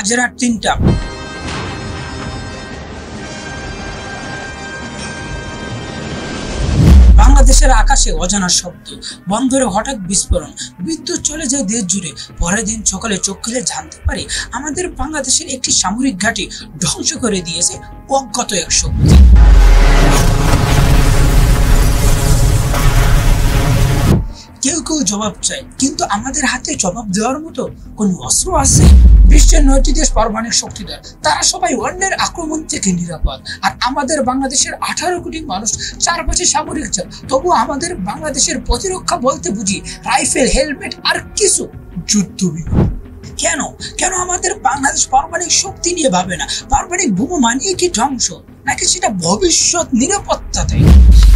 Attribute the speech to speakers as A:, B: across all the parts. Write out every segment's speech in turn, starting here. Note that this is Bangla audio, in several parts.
A: মাঝে রাত ৩টা। বাংলাদেশের আকাশে অজানা শব্দ, বন্দরে হঠাৎ বিস্ফোরণ, বিদ্যুৎ চলে যায় দেশ জুড়ে। পরের দিন সকালে চোখ খুলে জানতে পারি আমাদের বাংলাদেশের একটি সামরিক ঘাঁটি ধ্বংস করে দিয়েছে অজ্ঞাত এক শক্তি। কেউ কেউ জবাব চায়, কিন্তু আমাদের হাতে জবাব দেওয়ার মতো কোন অস্ত্র আছে? বিশ্বের ৯টি দেশ পারমাণবিক শক্তিধর, তারা সবাই অন্যের আক্রমণ থেকে নিরাপদ। আর আমাদের বাংলাদেশের ১৮ কোটি মানুষ চারপাশে সামরিক চাপ। তবু আমাদের বাংলাদেশের প্রতিরক্ষা বলতে বুঝি রাইফেল, হেলমেট আর কিছু যুদ্ধ বিমান। কেন কেন আমাদের বাংলাদেশ পারমাণবিক শক্তি নিয়ে ভাবে না? পারমাণবিক বোমা মানিয়ে কি ধ্বংস, নাকি সেটা ভবিষ্যৎ নিরাপত্তা দেয়?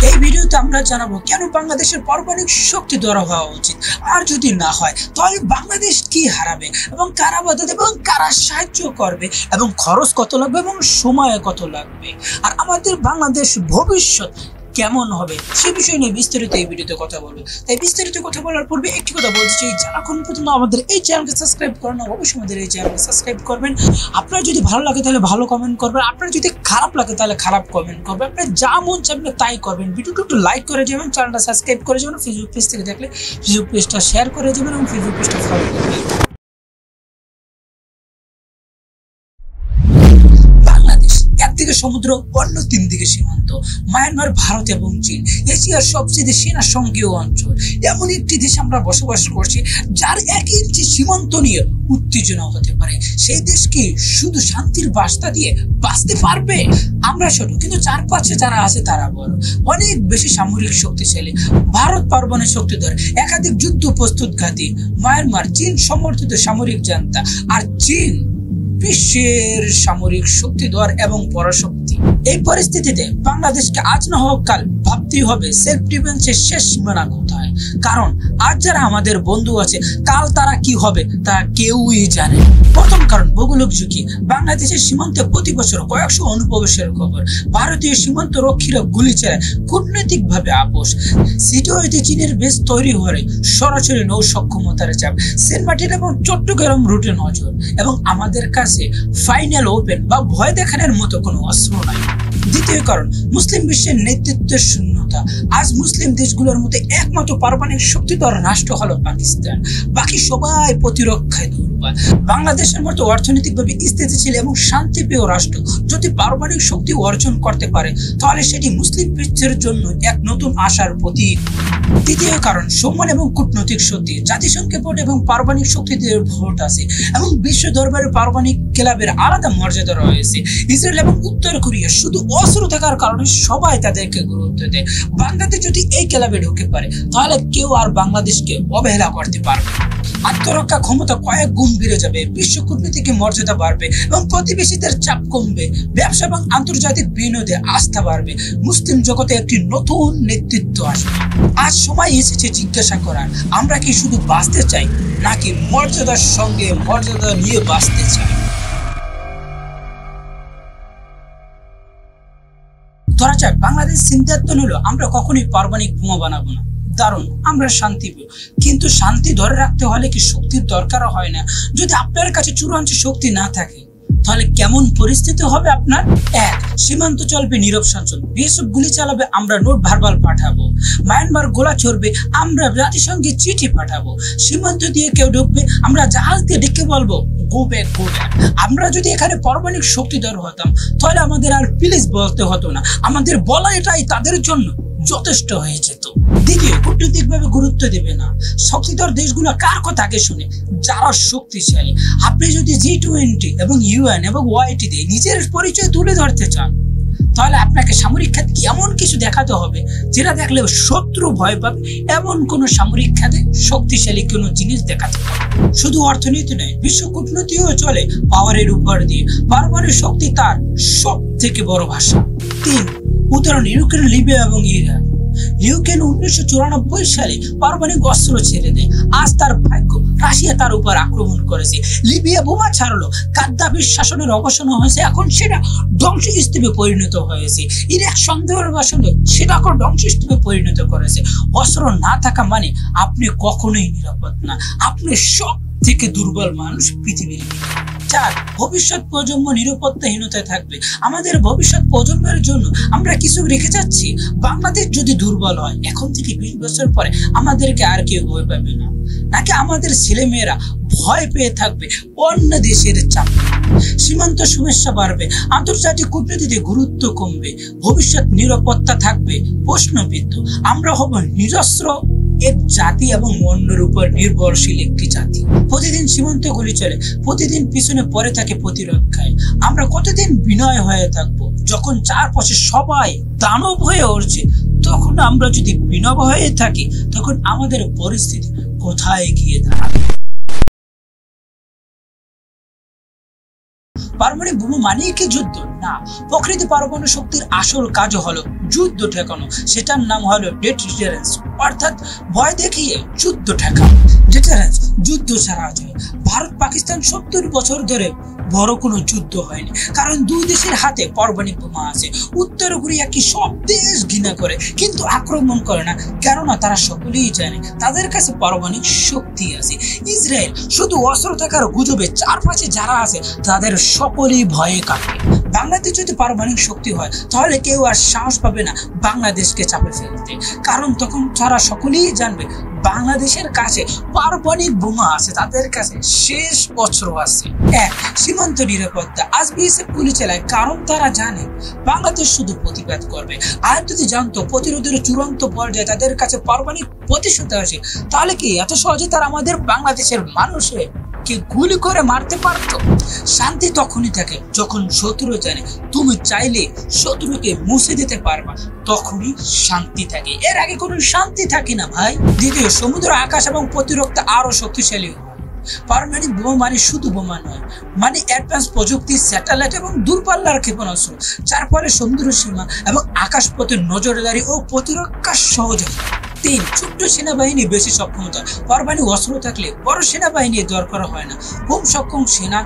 A: এই ভিডিওতে আমরা জানাবো কেন বাংলাদেশের পারমাণবিক শক্তি ধরা হওয়া উচিত, আর যদি না হয় তাহলে বাংলাদেশ কি হারাবে, এবং কারা বাধা দেবে, এবং কারা সাহায্য করবে, এবং খরচ কত লাগবে, এবং সময় কত লাগবে, আর আমাদের বাংলাদেশ ভবিষ্যৎ কেমন হবে সে বিষয় নিয়ে বিস্তারিত এই ভিডিওতে কথা বলবো। তাই বিস্তারিত কথা বলার পূর্বে একটি কথা বলতে চাই, যারা এখন পর্যন্ত আমাদের এই চ্যানেলকে সাবস্ক্রাইব করেন অবশ্যই আমাদের এই চ্যানেলকে সাবস্ক্রাইব করবেন। আপনার যদি ভালো লাগে তাহলে ভালো কমেন্ট করবেন, আপনার যদি খারাপ লাগে তাহলে খারাপ কমেন্ট করবেন, আপনার যা মন চাইবে তাই করবেন। ভিডিওটা একটু লাইক করে যাবেন, চ্যানেলটা সাবস্ক্রাইব করে যাবেন, ফেসবুক পেজ থেকে দেখলে ফেসবুক পেজটা শেয়ার করে যাবেন এবং ফেসবুক পেজটা ফলো করবেন। একদিকে সমুদ্র, অন্য ৩ দিকে সীমান্ত, মায়ানমার, ভারত এবং চীন, এশিয়ার সবচেয়ে সেনা সঙ্গীয় অঞ্চল। এমন একটি দেশ আমরা বসবাস করছি যার ১ ইঞ্চি সীমান্ত নিয়ে উত্তেজনা হতে পারে। সেই দেশ কি শুধু শান্তির বার্তা দিয়ে বাঁচতে পারবে? আমরা ছোট, কিন্তু চারপাশে যারা আছে তারা বড়, অনেক বেশি সামরিক শক্তিশালী। ভারত পারমাণবিক শক্তিধর, একাধিক যুদ্ধ প্রস্তুতঘাতী। মায়ানমার চীন সমর্থিত সামরিক জান্তা, আর চীন বিশ্বের সামরিক শক্তিধর এবং পরাশক্তি। এই পরিস্থিতিতে বাংলাদেশকে আজ না হোক কাল ভাবতেই হবে সেলফ ডিফেন্সের শেষ সীমানা কোথায়। কারণ আজ যারা আমাদের বন্ধু আছে, কাল তারা কি হবে তা কেউই জানে। প্রথম কারণ ভৌগোলিক ঝুঁকি। বাংলাদেশের সীমান্তে প্রতি বছর কয়েকশো অনুপ্রবেশের খবর। ভারতীয় সীমান্ত রক্ষীরা গুলি চালায়, কূটনৈতিক ভাবে আপোষ। সিটিওতে চীনের বেস তৈরি হলে সরাসরি নৌ সক্ষমতার চাপ, সেন্ট মার্টিন এবং চট্টগ্রাম রুটে নজর, এবং আমাদের কাছে ফাইনাল ওপেন বা ভয় দেখানোর মতো কোনো অস্ত্র নাই। দ্বিতীয় কারণ মুসলিম বিশ্বের নেতৃত্বের শূন্যতা। আজ মুসলিম দেশগুলোর মধ্যে একমাত্র পারমাণবিক শক্তিধর রাষ্ট্র হলো পাকিস্তান, বাকি সবাই প্রতিরক্ষায় দুর্বল। বাংলাদেশের মতো অর্থনৈতিকভাবে স্থিতিশীল এবং শান্তিপ্রিয় রাষ্ট্র যদি পারমাণবিক শক্তি অর্জন করতে পারে, তাহলে সেটি মুসলিম বিশ্বের জন্য এক নতুন আশার প্রতীক। তৃতীয় কারণ সম্মান এবং কূটনৈতিক শক্তি। জাতিসংঘে ভোট এবং পারমাণবিক শক্তিতে ভোট আছে, এবং বিশ্ব দরবারে পারমাণবিক ক্লাবের আলাদা মর্যাদা রয়েছে। ইসরায়েল এবং উত্তর কোরিয়া শুধু অস্ত্র থাকার কারণে সবাই তাদেরকে গুরুত্ব দেয়। বাংলাদেশ যদি এই ক্লাবে ঢুকে পারে, তাহলে কেউ আর বাংলাদেশকে অবহেলা করতে পারবে। আত্মরক্ষা ক্ষমতা কয়েক গুণ বেড়ে যাবে, বিশ্ব কূটনীতিকে মর্যাদা বাড়বে, এবং প্রতিবেশীদের চাপ কমবে। ব্যবসা এবং আন্তর্জাতিক বিনিয়োগে আস্থা বাড়বে। মুসলিম জগতে একটি নতুন নেতৃত্ব আসবে। আজ সময় এসেছে জিজ্ঞাসা করার, আমরা কি শুধু বাঁচতে চাই, নাকি মর্যাদার সঙ্গে মর্যাদা নিয়ে বাঁচতে চাই? ধরা যাক বাংলাদেশ সিদ্ধান্ত নিল আমরা কখনোই পারমাণবিক বোমা বানাবো না। দারুণ, আমরা শান্তি পেও, কিন্তু শান্তি ধরে রাখতে হলে কি শক্তির দরকার হয় না? যদি আপনার কাছে চূড়ান্ত শক্তি না থাকে, তাহলে কেমন পরিস্থিতি হবে আপনার? ১. সীমান্ত চলবে নীরব শাসন, বিএসএফ গুলি চালাবে, আমরা নোট ভার্বাল পাঠাবো। মায়ানমার গোলা চড়বে, আমরা জাতিসংঘে চিঠি পাঠাবো। সীমান্ত দিয়ে কেউ ঢুকবে, আমরা জাহাজ দিয়ে ডেকে বলবো গো ব্যাক, গো ব্যাক। আমরা যদি এখানে পারমাণবিক শক্তিধর হতাম, তাহলে আমাদের আর প্লিজ বলতে হতো না, আমাদের বলা এটাই তাদের জন্য যথেষ্ট হয়ে যেত। দ্বিতীয়, কূটনৈতিকভাবে গুরুত্ব দেবে না। শক্তিধর দেশগুলো কার কথা আগে শুনে? যারা শক্তিশালী। আপনি যদি G20 এবং UN এবং OIT দিয়ে নিজের পরিচয় তুলে ধরতে চান, তাহলে আপনাকে সামরিক খাতে এমন কিছু দেখাতে হবে যেটা দেখলে শত্রু ভয় পাবে। এমন কোন সামরিক খাতে শক্তিশালী কোন জিনিস দেখাতে হবে। শুধু অর্থনীতি নয়, বিশ্ব কূটনীতিও চলে পাওয়ারের উপর দিয়ে। পারমাণবিক শক্তি তার সব থেকে বড় ভাষা। ৩. উদাহরণ ইউক্রেন, লিবিয়া এবং ইরাক। ইউক্রেন 1994 সালে পারমাণবিক অস্ত্র ছেড়ে দেয়। আজ তার ভাগ্য রাশিয়া তার উপর আক্রমণ করেছে। লিবিয়া বোমা ছাড়লো, গাদ্দাফির শাসনের অবসান হয়েছে, এখন সেটা ধ্বংসস্তূপে পরিণত হয়েছে। ইরাক সন্দেহের বাসনে সেটা এখন ধ্বংসস্তূপে পরিণত করেছে। অস্ত্র না থাকা মানে আপনি কখনোই নিরাপদ না, আপনি সব থেকে দুর্বল মানুষ পৃথিবীর। 4, ভবিষ্যৎ প্রজন্ম নিরাপত্তাহীনতায় থাকবে। আমাদের ভবিষ্যৎ প্রজন্মের জন্য আমরা কিছু রেখে যাচ্ছি। বাংলাদেশ যদি দুর্বল হয়, এখন থেকে 20 বছর পরে আমাদেরকে আর কেউ ভয় পাবে না, নাকি আমাদের ছেলেমেয়েরা ভয় পেয়ে থাকবে অন্য দেশের চাপ। সীমান্ত সমস্যা বাড়বে, আন্তর্জাতিক কূটনীতিতে গুরুত্ব কমবে, ভবিষ্যৎ নিরাপত্তা থাকবে প্রশ্নবিদ্ধ। আমরা হব নিরস্ত্র এক জাতি এবং অন্যের উপর নির্ভরশীল একটি জাতি। প্রতিদিন সীমান্ত গুলি চলে, প্রতিদিন পিছনে পড়ে থাকে প্রতিরক্ষায়। আমরা কতদিন বিনয় হয়ে থাকবো যখন চারপাশে সবাই দানব হয়ে উঠছে? তখন আমরা যদি বিনয় হয়ে থাকি, তখন আমাদের পরিস্থিতি কোথায় গিয়ে দাঁড়াবে? পারমাণবিক বোমা মানেই কি যুদ্ধ? না, প্রকৃতি পারমাণবিক শক্তির আসল কাজ হলো যুদ্ধ ঠেকানো। সেটার নাম হলো ডিটারেন্স, অর্থাৎ ভয় দেখিয়ে যুদ্ধ ঠেকানো। ডিটারেন্স যুদ্ধ ছাড়া যায়। ভারত পাকিস্তান 70 বছর ধরে বড় কোনো যুদ্ধ হয়নি, কারণ দুই দেশের হাতে পারমাণবিক বোমা আছে। উত্তর কোরিয়া কি সব দেশ ঘৃণা করে, কিন্তু আক্রমণ করে না, কেননা তারা সকলেই জানে তাদের কাছে পারমাণবিক শক্তি আছে। ইসরায়েল শুধু অস্ত্র থাকার গুজবে চারপাশে যারা আছে তাদের সকলেই ভয়ে কাঁপে। বাংলাদেশ যদি পারমাণবিক শক্তি হয়, তাহলে কেউ আর সাহস পাবে না বাংলাদেশকে চাপে ফেলতে, কারণ তখন তারা সকলেই জানবে বাংলাদেশের কাছে পারমাণবিক বোমা আছে, তাদের কাছে শেষ অস্ত্র আছে। 1, সীমান্ত নিরাপত্তা। আজ বিএসএফ গুলি চালায় কারণ তারা জানে বাংলাদেশ শুধু প্রতিবাদ করবে। আর যদি জানতো প্রতিরোধের চূড়ান্ত পর্যায়ে তাদের কাছে পারমাণবিক প্রতিশোধ আছে, তাহলে কি এত সহজে তারা আমাদের বাংলাদেশের মানুষে কে গুলি করে মারতে পারতো? শান্তি তখনই থাকে যখন শত্রু জানে তুমি চাইলে শত্রুকে মুছে দিতে পারবা, তখনই শান্তি থাকে। এর আগে কোনো শান্তি থাকে না ভাই। দ্বিতীয়, সমুদ্র, আকাশ এবং প্রতিরক্ষা আরো শক্তিশালী। পারমাণবিক বোমা মানে শুধু বোমা নয়, মানে অ্যাডভান্স প্রযুক্তি, স্যাটেলাইট এবং দূরপাল্লার ক্ষেপণাস্ত্র, যার ফলে সমুদ্র সীমা এবং আকাশপথে নজরদারি ও প্রতিরক্ষা সহজ হয়। 3, ছোট্ট সেনাবাহিনী বেশি সক্ষমতা। পারমাণবিক অস্ত্র থাকলে বড় সেনাবাহিনী দরকার হয় না। কম সক্ষম সেনা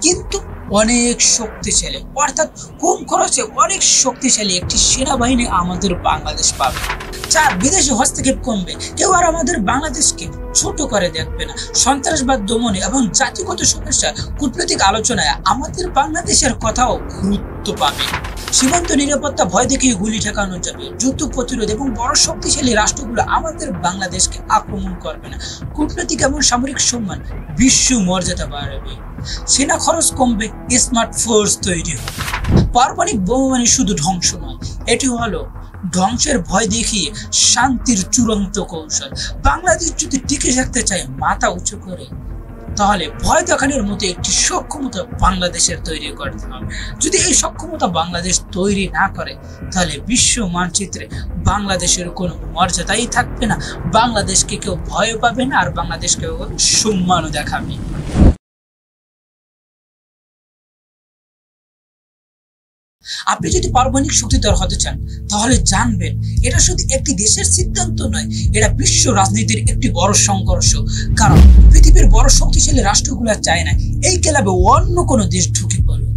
A: কিন্তু অনেক শক্তিশালী, অর্থাৎ কম খরচে অনেক শক্তিশালী একটি সেনাবাহিনী আমাদের বাংলাদেশ পাবে। 4, বিদেশি হস্তক্ষেপ কমবে, কেউ আর আমাদের বাংলাদেশকে ছোট করে দেখবে না। সন্ত্রাসবাদ দমনে এবং জাতিগত সমস্যা কূটনৈতিক আলোচনায় আমাদের বাংলাদেশের কথাও গুরুত্ব পাবে। সীমান্ত নিরাপত্তা, ভয় দেখিয়ে গুলি ঠেকানো যাবে। যুদ্ধ প্রতিরোধ এবং বড় শক্তিশালী রাষ্ট্রগুলো আমাদের বাংলাদেশকে আক্রমণ করবে না। কূটনৈতিক এবং সামরিক সম্মান, বিশ্ব মর্যাদা বাড়বে। সেনা খরচ কমবে, স্মার্ট ফোর্স তৈরি হবে। পারমাণবিক বোমা মানে শুধু ধ্বংস নয়, এটি হলো ধ্বংসের ভয় দেখিয়ে শান্তির চূড়ান্ত কৌশল। বাংলাদেশ যদি টিকে থাকতে চায় মাথা উঁচু করে, তাহলে ভয় দেখানোর মতো একটি সক্ষমতা বাংলাদেশের তৈরি করতে হবে। যদি এই সক্ষমতা বাংলাদেশ তৈরি না করে, তাহলে বিশ্ব মানচিত্রে বাংলাদেশের কোনো মর্যাদাই থাকবে না, বাংলাদেশকে কেউ ভয় পাবে না, আর বাংলাদেশকে সম্মানও দেখাবে। আপনি যদি পারমাণবিক শক্তিধর হতে চান, তাহলে জানবেন এটা শুধু একটি দেশের সিদ্ধান্ত নয়, এটা বিশ্ব রাজনীতির একটি বড় সংঘর্ষ। কারণ পৃথিবীর বড় শক্তিশালী রাষ্ট্রগুলো চায় না এই ক্লাবে অন্য কোনো দেশ ঢুকে পড়ুক,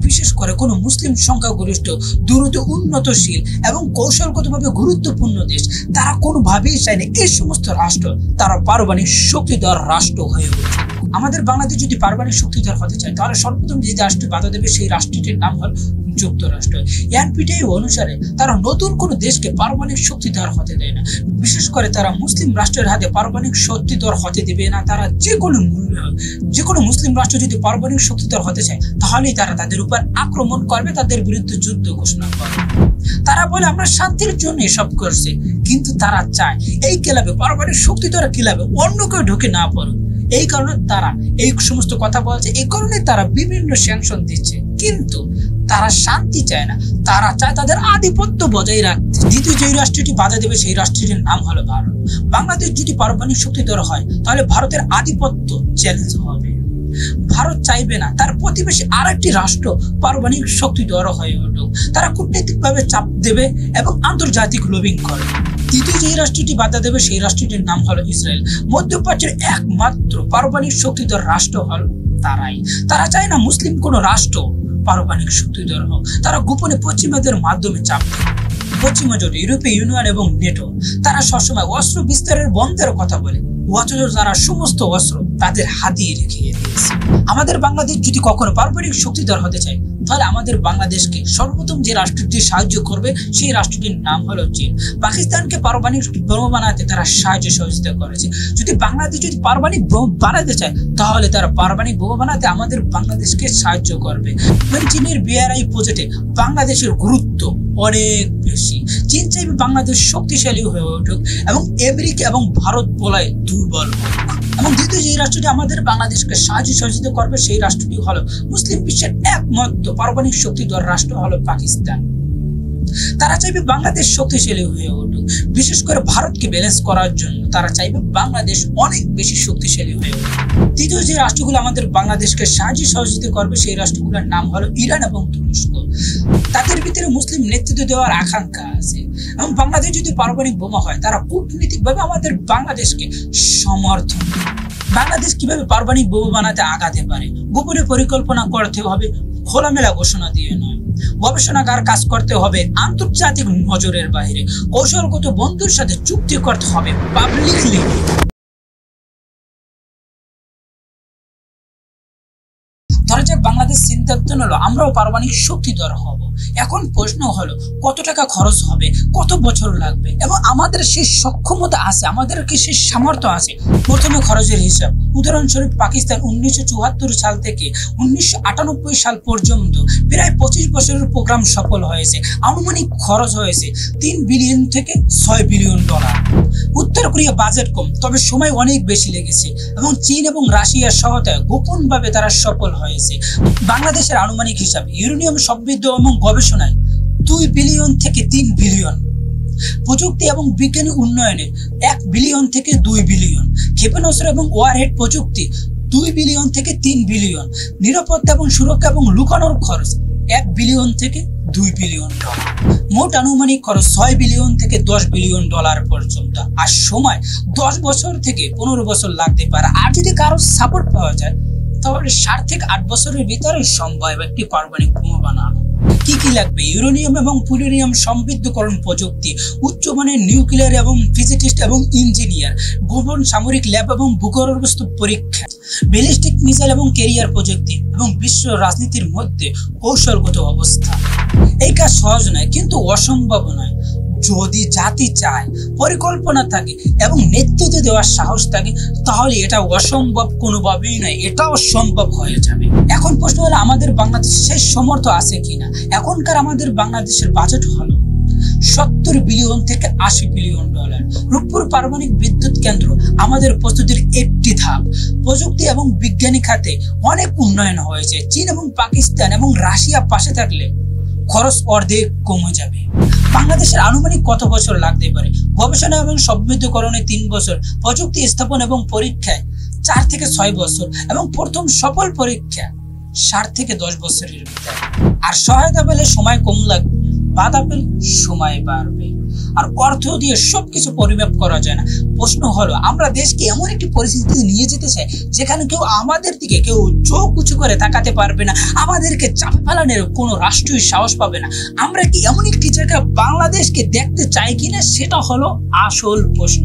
A: বিশেষ করে কোনো মুসলিম সংখ্যাগরিষ্ঠ, দ্রুত উন্নতশীল এবং কৌশলগতভাবে গুরুত্বপূর্ণ দেশ। তারা কোনোভাবেই চায় না এই সমস্ত রাষ্ট্র তারা পারমাণবিক শক্তিধর রাষ্ট্র হয়ে ওঠে। আমাদের বাংলাদেশ যদি পারমাণবিক শক্তিধর হতে চায়, তাহলে সর্বপ্রথম যে রাষ্ট্রটি বাধা দেবে সেই রাষ্ট্রটির নাম হল যুক্তরাষ্ট্র। এনপিটিআই অনুসারে তারা নতুন কোনো দেশকে পারমাণবিক শক্তিধর হতে দেয় না। বিশেষ করে তারা মুসলিম রাষ্ট্রের হাতে পারমাণবিক শক্তিধর হতে দেবে না। তারা যে কোনো মূল্যে হোক, যে কোনো মুসলিম রাষ্ট্র যদি পারমাণবিক শক্তিধর হতে চায়, তাহলেই তারা তাদের উপর আক্রমণ করবে, তাদের বিরুদ্ধে যুদ্ধ ঘোষণা করবে। তারা বলে আমরা শান্তির জন্য এসব করছে, কিন্তু তারা চায় এই ক্লাবে, পারমাণবিক শক্তিধর ক্লাবে অন্য কেউ ঢুকে না পড়ুক। এই কারণে তারা এই সমস্ত কথা বলছে, এই কারণে তারা বিভিন্ন স্যাংশন দিচ্ছে, কিন্তু তারা শান্তি চায় না, তারা চায় তাদের আধিপত্য বজায় রাখতে। দ্বিতীয় যে রাষ্ট্রটি বাধা দেবে সেই রাষ্ট্রটির নাম হলো ভারত। বাংলাদেশ যদি পারমাণবিক শক্তিধর হয়, তাহলে ভারতের আধিপত্য চ্যালেঞ্জ হবে। ভারত চাইবে না তার প্রতিবেশী আরেকটি রাষ্ট্র পারমাণবিক শক্তিধর হয়ে উঠুক। তারা কূটনৈতিকভাবে চাপ দেবে এবং আন্তর্জাতিক লবিং করবে। তৃতীয় যে রাষ্ট্রটি বাধা দেবে সেই রাষ্ট্রটির নাম হলো ইসরায়েল। মধ্যপ্রাচ্যের একমাত্র পারমাণবিক শক্তিধর রাষ্ট্র হল তারাই। তারা চায় না মুসলিম কোন রাষ্ট্র পারমাণবিক শক্তিধর হোক। তারা গোপনে পশ্চিমাদের মাধ্যমে চাপ দেবে। পশ্চিমা জোট, ইউরোপীয় ইউনিয়ন এবং নেটো তারা সবসময় অস্ত্র বিস্তারের বন্ধের কথা বলে, অথচ তারা সমস্ত অস্ত্র তাদের হাতিয়ে রেখে দিয়েছে। আমাদের বাংলাদেশ যদি কখনো পারমাণবিক শক্তিধর হতে চায়, তাহলে আমাদের বাংলাদেশকে সর্বপ্রথম যে রাষ্ট্রটি সাহায্য করবে সেই রাষ্ট্রটির নাম হলো চীন। পাকিস্তানকে পারমাণবিক বোমা বানাতে তারা সাহায্য সহযোগিতা করেছে। যদি বাংলাদেশ যদি পারমাণবিক বোমা বানাতে চায়, তাহলে তারা পারমাণবিক বোমা বানাতে আমাদের বাংলাদেশকে সাহায্য করবে। চীনের বিআরআই প্রজেক্টে বাংলাদেশের গুরুত্ব অনেক বেশি। চীন চাইবে বাংলাদেশ শক্তিশালী হয়ে উঠুক এবং আমেরিকা এবং ভারত বলায় দুর্বল হোক। এবং দ্বিতীয় যে রাষ্ট্রটি আমাদের বাংলাদেশকে সাহায্য সহযোগিতা করবে সেই রাষ্ট্রটি হলো মুসলিম বিশ্বের একমাত্র পারমাণবিক শক্তিধর রাষ্ট্র হলো পাকিস্তান। তারা চাইবে বাংলাদেশ শক্তিশালী হয়ে উঠুক, বিশেষ করে ভারতকে ব্যালেন্স করার জন্য তারা চাইবে বাংলাদেশ অনেক বেশি শক্তিশালী হয়ে উঠুক। তৃতীয় যে রাষ্ট্রগুলো আমাদের বাংলাদেশকে সাহায্য সহযোগিতা করবে সেই রাষ্ট্রগুলোর নাম হলো ইরান এবং তুরস্ক। তাদের ভিতরে মুসলিম নেতৃত্ব দেওয়ার আকাঙ্ক্ষা আছে এবং বাংলাদেশ যদি পারমাণবিক বোমা হয়, তারা কূটনীতিকভাবে আমাদের বাংলাদেশকে সমর্থন। বাংলাদেশ কিভাবে পারমাণবিক বোমা বানাতে আগাতে পারে গোপনে পরিকল্পনা করতে হবে, খোলামেলা ঘোষণা দিয়ে নয়। গবেষণাগার কাজ করতে হবে আন্তর্জাতিক নজরের বাইরে, কৌশলগত বন্ধুর সাথে চুক্তি করতে হবে পাবলিকলি। ধরা যাক বাংলাদেশ সিদ্ধান্ত নিলো আমরাও পারমাণবিক শক্তিধর হব। এখন প্রশ্ন হলো কত টাকা খরচ হবে, কত বছর লাগবে এবং আমাদের সেই সক্ষমতা আছে, আমাদের কি সেই সামর্থ্য আছে? প্রথমে খরচের হিসাব। উদাহরণস্বরূপ পাকিস্তান 1974 সাল থেকে 1998 সাল পর্যন্ত প্রায় 25 বছরের প্রোগ্রাম সফল হয়েছে। আনুমানিক খরচ হয়েছে 3 বিলিয়ন থেকে 6 বিলিয়ন ডলার। উত্তর কোরিয়া বাজেট কম, তবে সময় অনেক বেশি লেগেছে এবং চীন এবং রাশিয়ার সহায়তায় গোপনভাবে তারা সফল হয়েছে। বাংলাদেশের আনুমানিক হিসাব ইউরেনিয়াম সমৃদ্ধ এবং গবেষণায় 2 বিলিয়ন থেকে 3 বিলিয়ন, প্রযুক্তি এবং বিজ্ঞানী উন্নয়নে 1 বিলিয়ন থেকে 2 বিলিয়ন, ক্ষেপণাস্ত্র এবং ওয়ারহেড প্রযুক্তি 2 বিলিয়ন থেকে 3 বিলিয়ন, নিরাপত্তা এবং সুরক্ষা এবং লুকানোর খরচ 1 বিলিয়ন থেকে 2 বিলিয়ন ডলার। মোট আনুমানিক খরচ 6 বিলিয়ন থেকে 10 বিলিয়ন ডলার পর্যন্ত। আর সময় 10 বছর থেকে 15 বছর লাগতে পারে। আর যদি কারো সাপোর্ট পাওয়া যায়, তাহলে 7 থেকে 8 বছরের ভিতরে সম্ভব একটি পারমাণবিক বোমা বানানো। কি কি লাগবে? ইউরেনিয়াম এবং প্লুটোনিয়াম সমৃদ্ধকরণ প্রযুক্তি, উচ্চমানের নিউক্লিয়ার এবং ফিজিটিস্ট এবং ইঞ্জিনিয়ার, গোপন সামরিক ল্যাব এবং ভূগর্ভস্থ পরীক্ষা, ব্যালিস্টিক মিসাইল এবং ক্যারিয়ার প্রযুক্তি এবং বিশ্ব রাজনীতির মধ্যে কৌশলগত অবস্থা। এই কাজ সহজ নয়, কিন্তু অসম্ভব নয়। যদি জাতি চায়, পরিকল্পনা থাকে এবং নেতৃত্ব দেওয়ার সাহস থাকে, তাহলে এটা অসম্ভব কোনোভাবেই নয়, এটাও সম্ভব হয়ে যাবে। এখন প্রশ্ন হলো আমাদের বাংলাদেশে সেই সামর্থ্য আছে কিনা। এখনকার আমাদের বাংলাদেশের বাজেট হলো 70 বিলিয়ন থেকে 80 বিলিয়ন ডলার। রূপপুর পারমাণবিক বিদ্যুৎ কেন্দ্র আমাদের প্রস্তুতির একটি ধাপ। প্রযুক্তি এবং বিজ্ঞানী খাতে অনেক উন্নয়ন হয়েছে। চীন এবং পাকিস্তান এবং রাশিয়া পাশে থাকলে খরচ অর্ধেক কমে যাবে। বাংলাদেশের আনুমানিক কত বছর লাগতে পারে? গবেষণা এবং সমৃদ্ধকরণে 3 বছর, প্রযুক্তি স্থাপন এবং পরীক্ষায় 4 থেকে 6 বছর এবং প্রথম সফল পরীক্ষা 7 থেকে 10 বছরের ভিতরে। আর সহায়তা পেলে সময় কম লাগবে, বাধা পেলে সময় বাড়বে। আর অর্থ দিয়ে সবকিছু পরিমাপ করা যায় না। প্রশ্ন হলো আমরা দেশকে এমন একটি পরিস্থিতিতে নিয়ে যেতে চাই যেখানে কেউ আমাদের দিকে কেউ চোখ উঁচু করে তাকাতে পারবে না, আমাদেরকে চাপে ফেলানোর কোনো রাষ্ট্রীয় সাহস পাবে না। আমরা কি এমন একটি জায়গায় বাংলাদেশকে দেখতে চাই কিনা, সেটা হলো আসল প্রশ্ন।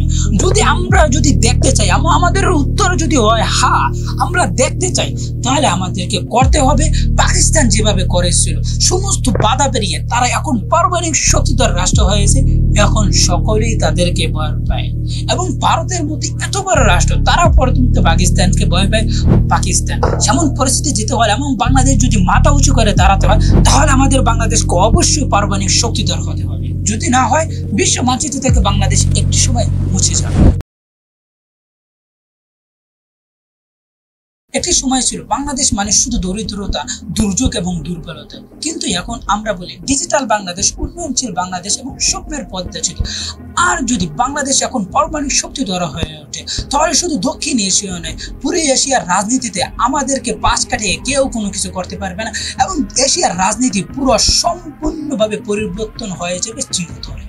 A: আমরা যদি দেখতে চাই, আমাদের উত্তর যদি হয় হ্যাঁ আমরা দেখতে চাই, তাহলে আমাদেরকে করতে হবে পাকিস্তান যেভাবে করেছিল। সমস্ত বাধা পেরিয়ে তারা এখন পারমাণবিক শক্তিধর রাষ্ট্র হয়েছে। এখন সকলেই তাদেরকে ভয় পায় এবং ভারতের মধ্যে এত বড় রাষ্ট্র তারা পর্যন্ত পাকিস্তানকে ভয় পায়। পাকিস্তান এমন পরিস্থিতি যেতে হলে এবং বাংলাদেশ যদি মাথা উঁচু করে দাঁড়াতে হয়, তাহলে আমাদের বাংলাদেশকে অবশ্যই পারমাণবিক শক্তিধর হতে হবে। যদি না হয়, বিশ্ব মানচিত্র থেকে বাংলাদেশ একটি সময় মুছে যাবে। একটি সময় ছিল বাংলাদেশ মানে শুধু দরিদ্রতা, দুর্যোগ এবং দুর্বলতা, কিন্তু এখন আমরা বলি ডিজিটাল বাংলাদেশ, উন্নয়নশীল বাংলাদেশ এবং স্বপ্নের পদ্মা ছিল। আর যদি বাংলাদেশ এখন পারমাণবিক শক্তিধর হয়ে ওঠে, তাহলে শুধু দক্ষিণ এশিয়া নয়, পুরো এশিয়ার রাজনীতিতে আমাদেরকে পাশ কাটিয়ে কেউ কোনো কিছু করতে পারবে না এবং এশিয়ার রাজনীতি পুরো সম্পূর্ণভাবে পরিবর্তন হয়ে যাবে চিরতরে।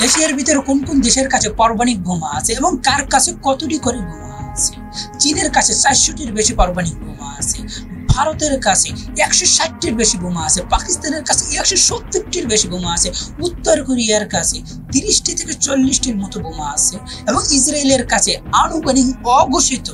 A: এশিয়ার ভিতরে কোন কোন দেশের কাছে পারমাণবিক বোমা আছে এবং কার কাছে কতটি করে বোমা আছে? চীনের কাছে 400টির বেশি পারমাণবিক বোমা আছে, ভারতের কাছে 160টির বেশি বোমা আছে, পাকিস্তানের কাছে 170টির বেশি বোমা আছে, উত্তর কোরিয়ার কাছে 30টি থেকে 40টির মতো বোমা আছে, এবং ইসরায়েলের কাছে আনুমানিক অঘোষিত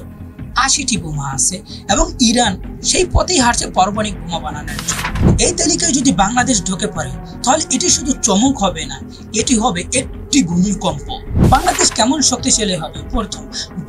A: 80টি বোমা আছে, এবং ইরান সেই পথেই হাঁটছে পারমাণবিক বোমা বানানোর জন্য। এই তালিকায় যদি বাংলাদেশ ঢুকে পড়ে তাহলে এটি শুধু চমক হবে না, এটি হবে একটি ভূমিকম্প। বাংলাদেশ কেমন শক্তিশালী হবে? প্রথম,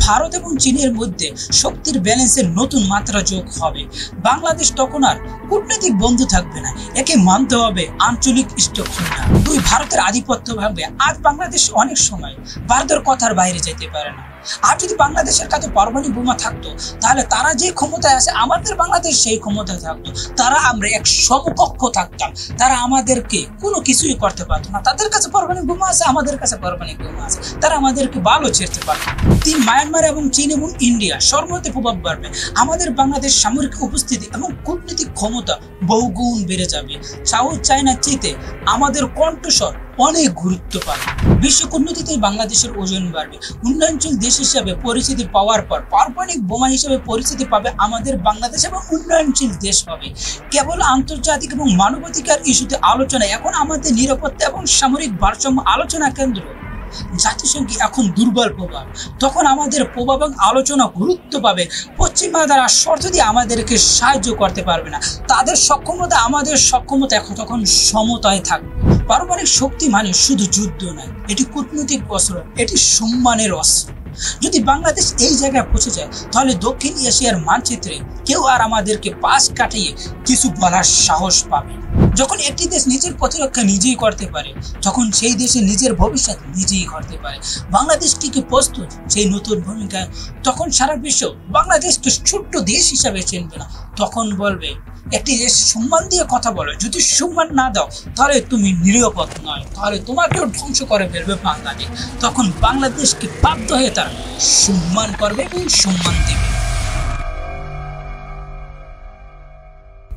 A: ভারত এবং চীনের মধ্যে শক্তির ব্যালেন্সের নতুন মাত্রা যোগ হবে। বাংলাদেশ তখন আর কূটনৈতিক বন্ধু থাকবে না, একে মানতে হবে আঞ্চলিক স্টকহোল্ডার। দুই, ভারতের আধিপত্য ভাবে আজ বাংলাদেশ অনেক সময় ভারতের কথার বাইরে যেতে পারে না। আর যদি বাংলাদেশের কাছে পারমাণবিক বোমা থাকতো তাহলে তারা যে ক্ষমতায় আছে আমাদের বাংলাদেশ সেই ক্ষমতায় থাকতো, তারা আমরা এক সমকক্ষ থাকতাম, তারা আমাদেরকে কোনো কিছুই করতে পারতো না। তাদের কাছে পারমাণবিক বোমা আছে, আমাদের কাছে পারমাণবিক বোমা আছে, তারা আমাদেরকে ভালো ছেড়তে পারতো। তিন, মায়ানমার এবং চীন এবং ইন্ডিয়া সর্বতে প্রভাব বাড়বে, আমাদের বাংলাদেশ সামরিক উপস্থিতি এবং কূটনৈতিক ক্ষমতা বহুগুণ বেড়ে যাবে। সাউথ চায়না চিতে আমাদের কণ্ঠস্বর অনেক গুরুত্ব পাবে। বিশ্ব কূটনীতিতে বাংলাদেশের ওজন বাড়বে। উন্নয়নশীল দেশ হিসাবে পরিচিতি পাওয়ার পর পারমাণবিক বোমা হিসাবে পরিচিতি পাবে আমাদের বাংলাদেশ এবং উন্নয়নশীল দেশ হবে। কেবল আন্তর্জাতিক এবং মানবাধিকার ইস্যুতে আলোচনা এখন আমাদের নিরাপত্তা এবং সামরিক ভারসাম্য আলোচনা কেন্দ্র। জাতিসংঘ এখন দুর্বল প্রভাব, তখন আমাদের প্রভাব এবং আলোচনা গুরুত্ব পাবে। পশ্চিমা দ্বারা শর্ত দিয়ে আমাদেরকে সাহায্য করতে পারবে না, তাদের সক্ষমতা আমাদের সক্ষমতা এখন তখন সমতায় থাকবে। পারমাণবিক শক্তি মানে শুধু যুদ্ধ নয়, এটি কূটনৈতিক অস্ত্র, এটি সম্মানের অস্ত্র। যদি বাংলাদেশ এই জায়গায় পৌঁছে যায় তাহলে দক্ষিণ এশিয়ার মানচিত্রে কেউ আর আমাদেরকে পাশ কাটিয়ে কিছু বলার সাহস পাবে। যখন একটি দেশ নিজের প্রতিরক্ষা নিজেই করতে পারে তখন সেই দেশে নিজের ভবিষ্যৎ নিজেই করতে পারে। বাংলাদেশ কি প্রস্তুত সেই নতুন ভূমিকা? তখন সারা বিশ্ব বাংলাদেশকে ছোট্ট দেশ হিসাবে চিনবে না, তখন বলবে একটি দেশ সম্মান দিয়ে কথা বলো, যদি সম্মান না দাও তাহলে তুমি নিরাপদ নয়, তাহলে তোমাকেও ধ্বংস করে ফেলবে বাংলাদেশ। তখন বাংলাদেশকে বাধ্য হয়ে তারা সম্মান করবে এবং সম্মান দেবে।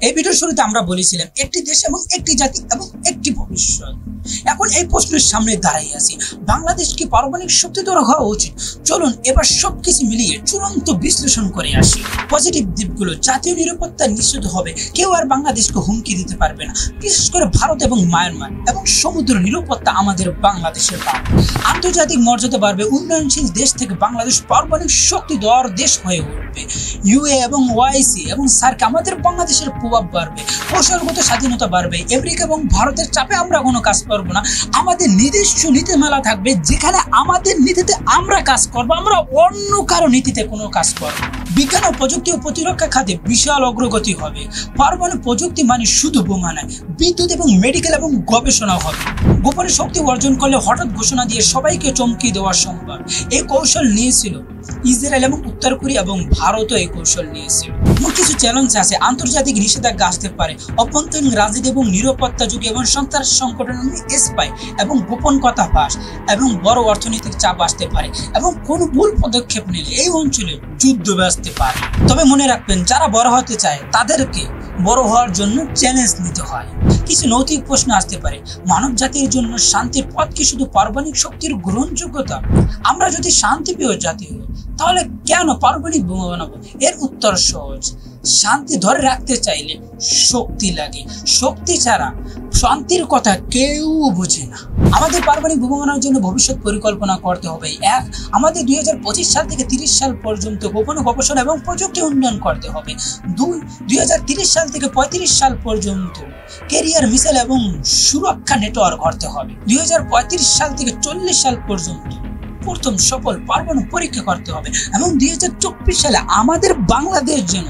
A: এই ভিডিওর শুরুতে আমরা বলেছিলাম একটি দেশ এবং একটি জাতি এবং একটি ভবিষ্যৎ। এখন এই প্রশ্নের সামনে দাঁড়িয়ে আছি, বাংলাদেশ কি পারমাণবিক শক্তিধর হওয়া উচিত? চলুন এবার সবকিছু মিলিয়ে চূড়ান্ত বিশ্লেষণ করে আসি। পজিটিভ দিকগুলো, জাতীয় নিরাপত্তা নিশ্চিত হবে, কেউ আর বাংলাদেশকে হুমকি দিতে পারবে না, বিশেষ করে ভারত এবং মায়ানমার, এবং সমুদ্র নিরাপত্তা আমাদের বাংলাদেশের পাবে। আন্তর্জাতিক মর্যাদা বাড়বে, উন্নয়নশীল দেশ থেকে বাংলাদেশ পারমাণবিক শক্তিধর দেশ হয়ে উঠবে। ইউএ এবং ওআইসি এবং সার্ক আমাদের বাংলাদেশের প্রভাব বাড়বে, কৌশলগত স্বাধীনতা বাড়বে। আমেরিকা এবং ভারতের চাপে আমরা কোনো কাজ করবো না, আমাদের নিজস্ব নীতিমালা থাকবে যেখানে আমাদের নীতিতে আমরা কাজ করবো, আমরা অন্য কারো নীতিতে কোনো কাজ করবো। বিজ্ঞান ও প্রযুক্তি ও প্রতিরক্ষা খাতে বিশাল অগ্রগতি হবে। পারমাণবিক প্রযুক্তি মানে শুধু বোমা নয়, বিদ্যুৎ এবং মেডিকেল এবং গবেষণা হবে। গোপনে শক্তি অর্জন করলে হঠাৎ ঘোষণা দিয়ে সবাইকে চমকিয়ে দেওয়া সম্ভব। এই কৌশল নিয়েছিল ইসরায়েল এবং উত্তর কোরিয়া, এবং ভারতও এই কৌশল নিয়েছিল। কিছু চ্যালেঞ্জ আছে, আন্তর্জাতিক নিষেধাজ্ঞা আসতে পারে, অভ্যন্তরীণ রাজনীতি এবং নিরাপত্তা যুগে এবং সন্ত্রাস সংগঠন স্পাই এবং গোপন কথা ফাঁস এবং বড় অর্থনৈতিক চাপ আসতে পারে, এবং কোন ভুল পদক্ষেপ নিলে এই অঞ্চলে যুদ্ধ বাঁচতে পারে। তবে মনে রাখবেন, যারা বড় হতে চায় তাদেরকে বড় হওয়ার জন্য চ্যালেঞ্জ নিতে হয়। কিছু নৈতিক প্রশ্ন আসতে পারে, মানব জাতির জন্য শান্তির পথ কি শুধু পারমাণবিক শক্তির গ্রহণযোগ্যতা? আমরা যদি শান্তিপ্রিয় জাতি হই তাহলে কেন পারমাণবিক বোমা বানাবো? এর উত্তর সহজ, শান্তি ধরে রাখতে চাইলে শক্তি লাগে, শক্তি ছাড়া শান্তির কথা কেউ বোঝে না। আমাদের পারমাণবিক বোমা বানানোর জন্য ভবিষ্যৎ পরিকল্পনা করতে হবে। এক, আমাদের 2025 সাল থেকে 30 সাল পর্যন্ত গোপন গবেষণা এবং প্রযুক্তি উন্নয়ন করতে হবে। দুই, 2030 সাল থেকে 35 সাল পর্যন্ত ক্যারিয়ার মিসাইল এবং সুরক্ষা নেটওয়ার্ক করতে হবে। 2035 সাল থেকে 40 সাল পর্যন্ত প্রথম সফল পারমাণবিক পরীক্ষা করতে হবে, এবং 2024 সালে আমাদের বাংলাদেশ যেন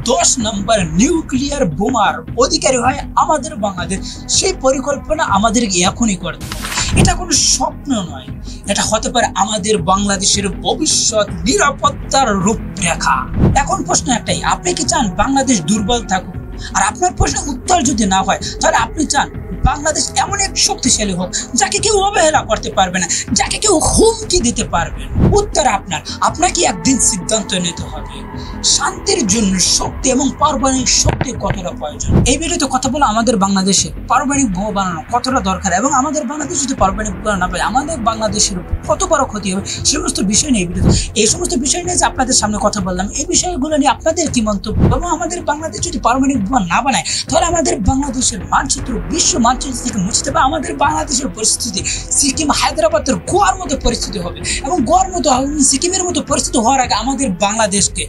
A: 10 নম্বর নিউক্লিয়ার বোমার অধিকারী হয় আমাদের বাংলাদেশ, সেই পরিকল্পনা আমাদেরকে এখনই করতে হবে। এটা কোনো স্বপ্ন নয়, এটা হতে পারে আমাদের বাংলাদেশের ভবিষ্যৎ নিরাপত্তার রূপরেখা। এখন প্রশ্ন একটাই, আপনি কি চান বাংলাদেশ দুর্বল থাকুক আর আপনার প্রশ্নের উত্তর যদি না হয় তাহলে আপনি চান বাংলাদেশ এমন এক শক্তিশালী হোক যাকে কেউ অবহেলা করতে পারবে না, যাকে কেউ হুমকি দিতে পারবে না। উত্তর আপনার। আপনাকে একদিন সিদ্ধান্ত নিতে হবে শান্তির জন্য শক্তি এবং পারমাণবিক শক্তি কতটা প্রয়োজন। এই ভিডিওতে কথা বলে আমাদের বাংলাদেশে পারমাণবিক বোমা বানানো কতটা দরকার এবং আমাদের বাংলাদেশ যদি পারমাণবিক বোমা না পায় আমাদের বাংলাদেশের কত বড় ক্ষতি হবে সে সমস্ত বিষয় নিয়ে এই ভিডিওতে। এই সমস্ত বিষয় নিয়ে যে আপনাদের সামনে কথা বললাম, এই বিষয়গুলো নিয়ে আপনাদের কি মন্তব্য? এবং আমাদের বাংলাদেশ যদি পারমাণবিক বোমা না বানায় তাহলে আমাদের বাংলাদেশের মানচিত্র বিশ্ব মানচিত্র থেকে মুছে যাবে। আমাদের বাংলাদেশের পরিস্থিতি সিকিম হায়দ্রাবাদের গোয়ার মতো পরিস্থিতি হবে এবং গোয়ার মতো সিকিমের মতো পরিস্থিতি হওয়ার আগে আমাদের বাংলাদেশকে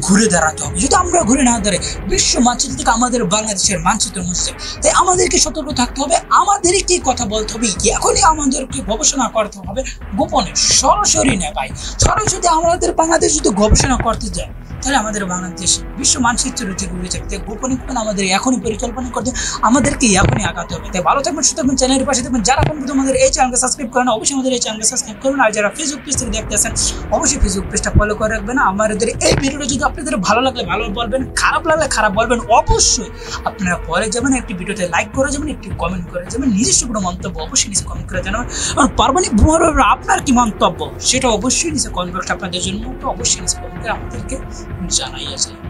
A: ঘুরে দাঁড়াতে হবে। যদি আমরা ঘুরে না দাঁড়াই বিশ্ব মানচিত্র থেকে আমাদের বাংলাদেশের মানচিত্র মুছে যাবে। তাই আমাদেরকে সতর্ক থাকতে হবে, আমাদেরকে কথা বলতে হবে, এখনই আমাদেরকে গবেষণা করতে হবে গোপনে, সরাসরি না ভাই। সরাসরি আমাদের বাংলাদেশ যদি গবেষণা করতে যায় তাহলে আমাদের বাংলাদেশ বিশ্ব মানচিত্র থেকে উড়ে যাবে। তাই গোপনে আমাদের এখনই পরিকল্পনা করতে, আমাদেরকে এখনই আগাতে হবে। তাই ভালো থাকবেন, সুস্থ থাকবেন, চ্যানেলের পাশে থাকবেন। যারা এখন পর্যন্ত আমাদের এই চ্যানেলকে সাবস্ক্রাইব করেন অবশ্যই আমাদের এই চ্যানেলকে সাবস্ক্রাইব করবেন। আর যারা ফেসবুক পেজ থেকে দেখতে আসেন অবশ্যই ফেসবুক পেজটা ফলো করে রাখবেন। আমাদের এই ভিডিওটা যদি আপনাদের ভালো লাগলে ভালো বলবেন, খারাপ লাগলে খারাপ বলবেন। অবশ্যই আপনারা পরে যাবেন, একটি ভিডিওতে লাইক করে যাবেন, একটি কমেন্ট করে যাবেন, নিজস্ব কোনো মন্তব্য অবশ্যই নিচে কমেন্ট করে জানাবেন। আর পারমাণবিক বোমার ব্যাপারে আপনার কি মন্তব্য সেটা অবশ্যই নিচে কমেন্ট বক্সে আপনাদের জন্য অবশ্যই নিচে কমেন্ট করে আমাদেরকে জানাইয়া যায়।